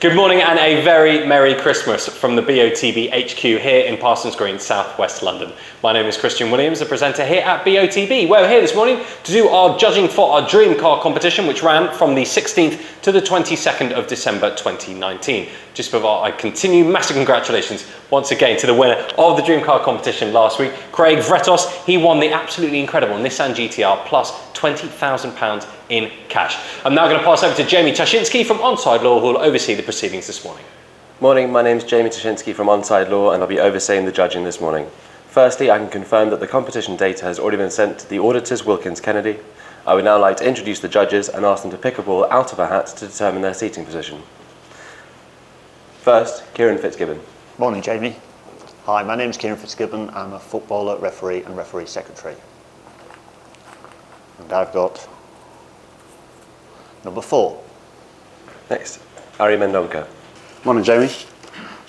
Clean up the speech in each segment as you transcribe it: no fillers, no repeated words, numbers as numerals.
Good morning and a very Merry Christmas from the BOTB HQ here in Parsons Green, South West London. My name is Christian Williams, the presenter here at BOTB. We're here this morning to do our judging for our dream car competition, which ran from the 16th to the 22nd of December 2019. Just before I continue, massive congratulations once again to the winner of the dream car competition last week, Craig Vretos. He won the absolutely incredible Nissan GTR plus £20,000 in cash. I'm now going to pass over to Jamie Tashinsky from Onside Law, who will oversee the proceedings this morning. Morning, my name's Jamie Tashinsky from Onside Law and I'll be overseeing the judging this morning. Firstly, I can confirm that the competition data has already been sent to the auditors Wilkins Kennedy. I would now like to introduce the judges and ask them to pick a ball out of a hat to determine their seating position. First, Kieran Fitzgibbon. Morning, Jamie. Hi, my name's Kieran Fitzgibbon. I'm a footballer, referee and referee secretary. And I've got number 4. Next, Ari Mendonca. Morning, Jamie.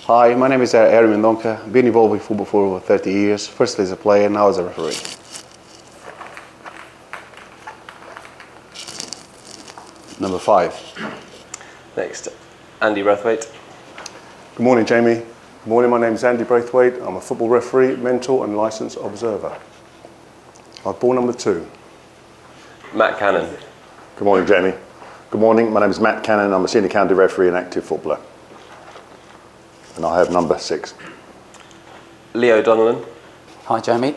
Hi, my name is Ari Mendonca. I've been involved with football for over 30 years, firstly as a player, now as a referee. Number 5. Next, Andy Braithwaite. Good morning, Jamie. Good morning, my name is Andy Braithwaite. I'm a football referee, mentor and licensed observer. I've ball number 2. Matt Cannon. Good morning, Jamie. Good morning, my name is Matt Cannon. I'm a senior county referee and active footballer. And I have number 6. Leo Donnellan. Hi Jamie.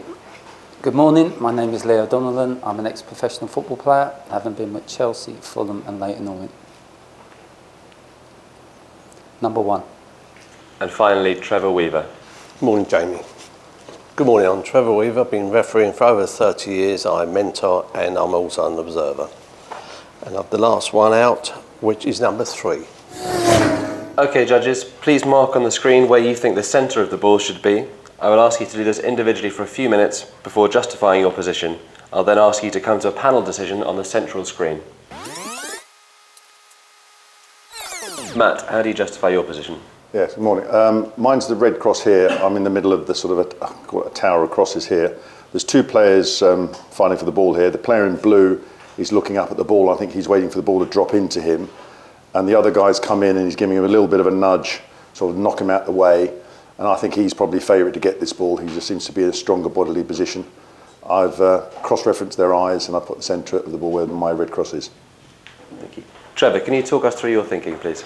Good morning, my name is Leo Donnellan. I'm an ex-professional football player, having been with Chelsea, Fulham and Leyton Orient. Number 1. And finally, Trevor Weaver. Good morning, Jamie. Good morning, I'm Trevor Weaver. I've been refereeing for over 30 years. I mentor and I'm also an observer. And I've the last one out, which is number 3. Okay, judges, please mark on the screen where you think the centre of the ball should be. I will ask you to do this individually for a few minutes before justifying your position. I'll then ask you to come to a panel decision on the central screen. Matt, how do you justify your position? Yes, good morning. Mine's the red cross here. I'm in the middle of the sort of a tower of crosses here. There's 2 players fighting for the ball here. The player in blue is looking up at the ball. I think he's waiting for the ball to drop into him. And the other guy's come in and he's giving him a little bit of a nudge, sort of knock him out the way. And I think he's probably favourite to get this ball. He just seems to be in a stronger bodily position. I've cross-referenced their eyes and I've put the centre of the ball where my red cross is. Thank you. Trevor, can you talk us through your thinking, please?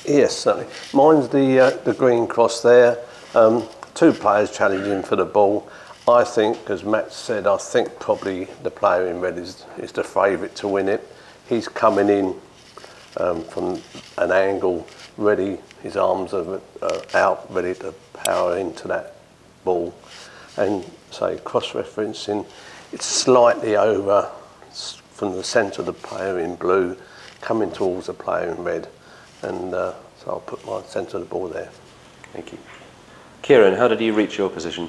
Yes, certainly. Mine's the green cross there. 2 players challenging for the ball. I think, as Matt said, I think probably the player in red is the favourite to win it. He's coming in from an angle, ready, his arms are out, ready to power into that ball. And say cross-referencing, it's slightly over from the centre of the player in blue, coming towards the player in red. And so I'll put my centre of the ball there. Thank you. Kieran, how did you reach your position?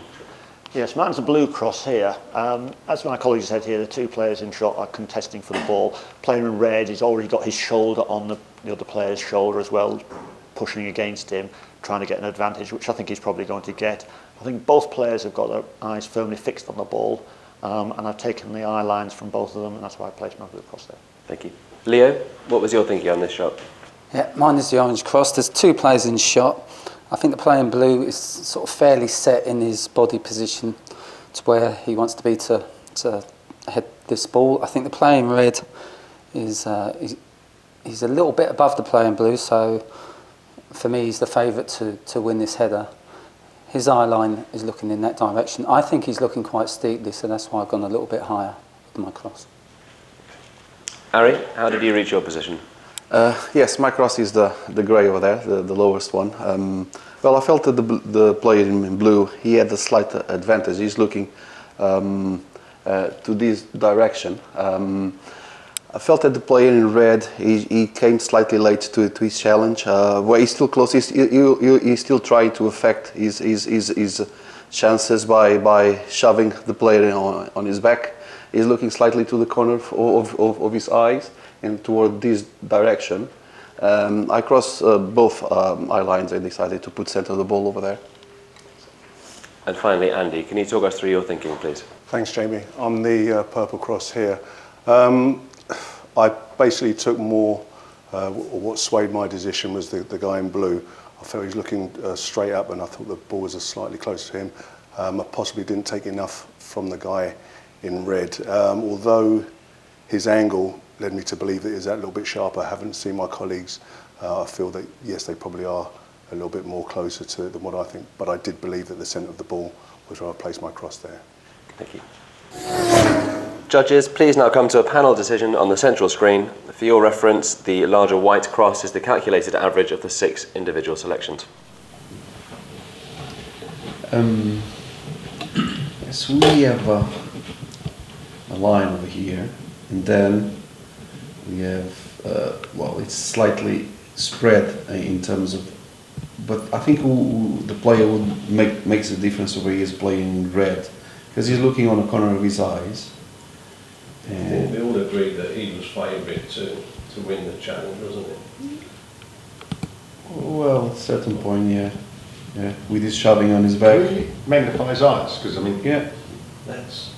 Yes, mine's a blue cross here. As my colleague said here, the 2 players in shot are contesting for the ball. Player in red, he's already got his shoulder on the other player's shoulder as well, pushing against him, trying to get an advantage, which I think he's probably going to get. I think both players have got their eyes firmly fixed on the ball, and I've taken the eye lines from both of them, and that's why I placed my blue cross there. Thank you. Leo, what was your thinking on this shot? Yeah, mine is the orange cross. There's 2 players in shot. I think the player in blue is sort of fairly set in his body position to where he wants to be to head this ball. I think the player in red is he's a little bit above the player in blue, so for me he's the favourite to win this header. His eye line is looking in that direction. I think he's looking quite steeply, so that's why I've gone a little bit higher with my cross. Ari, how did you reach your position? Yes, my cross is the grey over there, the lowest one. Well, I felt that the player in blue, he had a slight advantage. He's looking to this direction. I felt that the player in red, he came slightly late to his challenge. Where he's still close, he's still trying to affect his chances by shoving the player on his back. He's looking slightly to the corner of his eyes and toward this direction. I crossed both eye lines and decided to put centre of the ball over there. And finally, Andy, can you talk us through your thinking, please? Thanks, Jamie. I'm the purple cross here. I basically took more What swayed my decision was the guy in blue. I felt he was looking straight up, and I thought the ball was slightly closer to him. I possibly didn't take enough from the guy in red, although his angle led me to believe that he was that little bit sharper. I haven't seen my colleagues. I feel that, yes, they probably are a little bit more closer to it than what I think, but I did believe that the centre of the ball was where I placed my cross there. Thank you. Judges, please now come to a panel decision on the central screen. For your reference, the larger white cross is the calculated average of the 6 individual selections. Yes, we have a line over here, and then we have, well, it's slightly spread in terms of, but I think the player would makes a difference over here is playing red, because he's looking on the corner of his eyes. I think we all agreed that he was favourite to win the challenge, wasn't it? Well, at a certain point, yeah. Yeah, with his shoving on his back. Really magnify his eyes, because I mean, Yeah. That's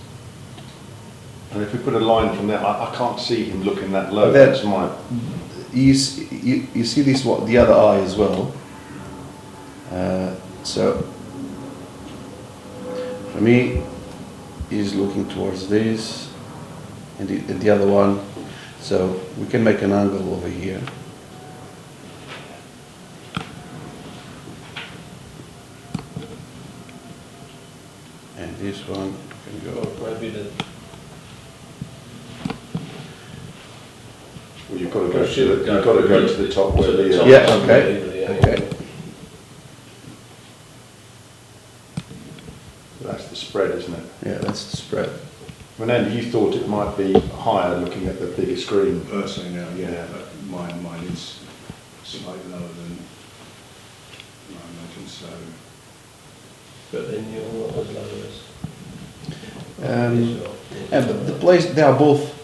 and if we put a line from there, I can't see him looking that low. That- That's my. You see this, what, the other eye as well. So, for me, he's looking towards this, and the other one. So, we can make an angle over here. And this one can go. maybe the Well, you've got to go to the top where the. Yeah, okay. Okay. That's the spread, isn't it? Yeah, that's the spread. When Andy, you thought it might be higher looking at the bigger screen. Personally now, yeah, but mine is slightly lower than I imagine, so. but then you're not as low as. And the place, they are both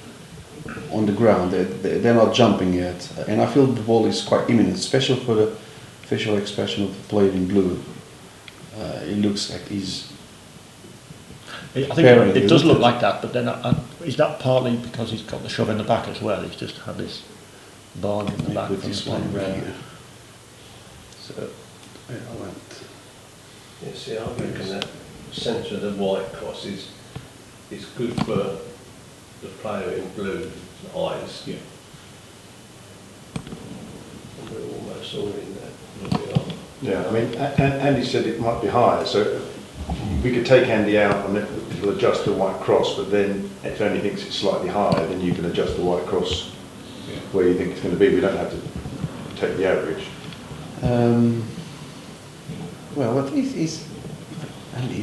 on the ground. They're not jumping yet, and I feel the ball is quite imminent, especially for the facial expression of the player in blue. It looks like he's. I think Pairing, it does isn't look it? like that, but then is that partly because he's got the shove in the back as well? He's just had this barn in the back. Put from this the one plane. over here. So I went. Yeah, see, I reckon that centre of the white cross is good for the player in blue eyes. Yeah. And we're almost all in there. We are. Yeah, I mean, Andy said it might be higher, so we could take Andy out and it'll adjust the white cross, but then if Andy thinks it's slightly higher, then you can adjust the white cross where you think it's going to be. We don't have to take the average. Well, but he's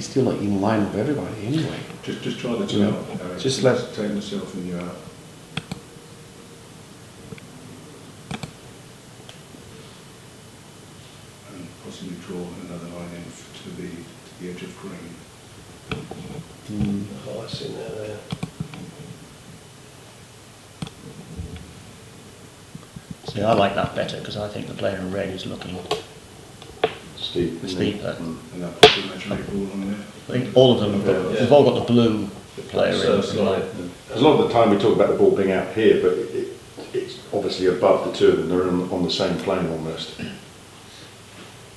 still like in line with everybody anyway. Just try the two Yeah. out. Eric. Just let- take myself and you out. And possibly draw another line in to the edge of green. Oh, I see now there. See, I like that better because I think the player in red is looking Steep. steeper. And that put the imaginary ball on there. I think all of them have got, Yeah. they've all got the blue player in. Circle line. A lot of the time we talk about the ball being out here, but it's obviously above the two of them. They're on the same plane almost.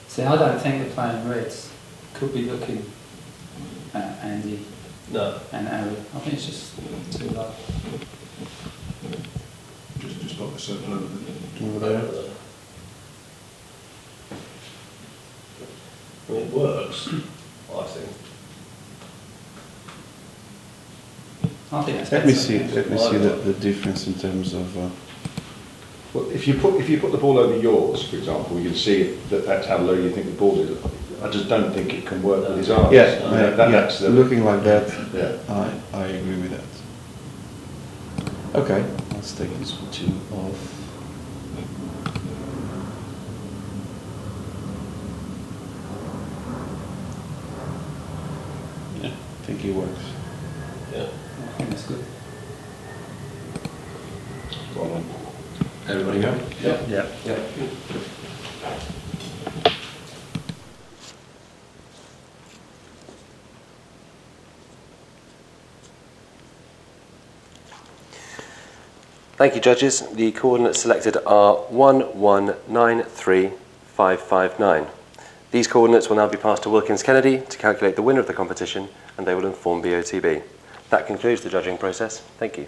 See, I don't think the player in reds could be looking at Andy No. and Harry. I think it's just too low. Just pop the circle over the. Over there. I mean, it works, I think. I think that's Let me better. see. Let me see the difference in terms of. Well, if you put the ball over yours, for example, you can see that's how low you think the ball is. I just don't think it can work with his eyes. That's the, looking like that. yeah. I agree with that. Okay, let's take this two off. Yeah, I think it works. Yeah. I think that's good. Everybody go? Yeah. Yeah. Thank you, judges. The coordinates selected are 1193559. These coordinates will now be passed to Wilkins Kennedy to calculate the winner of the competition, and they will inform BOTB. That concludes the judging process. Thank you.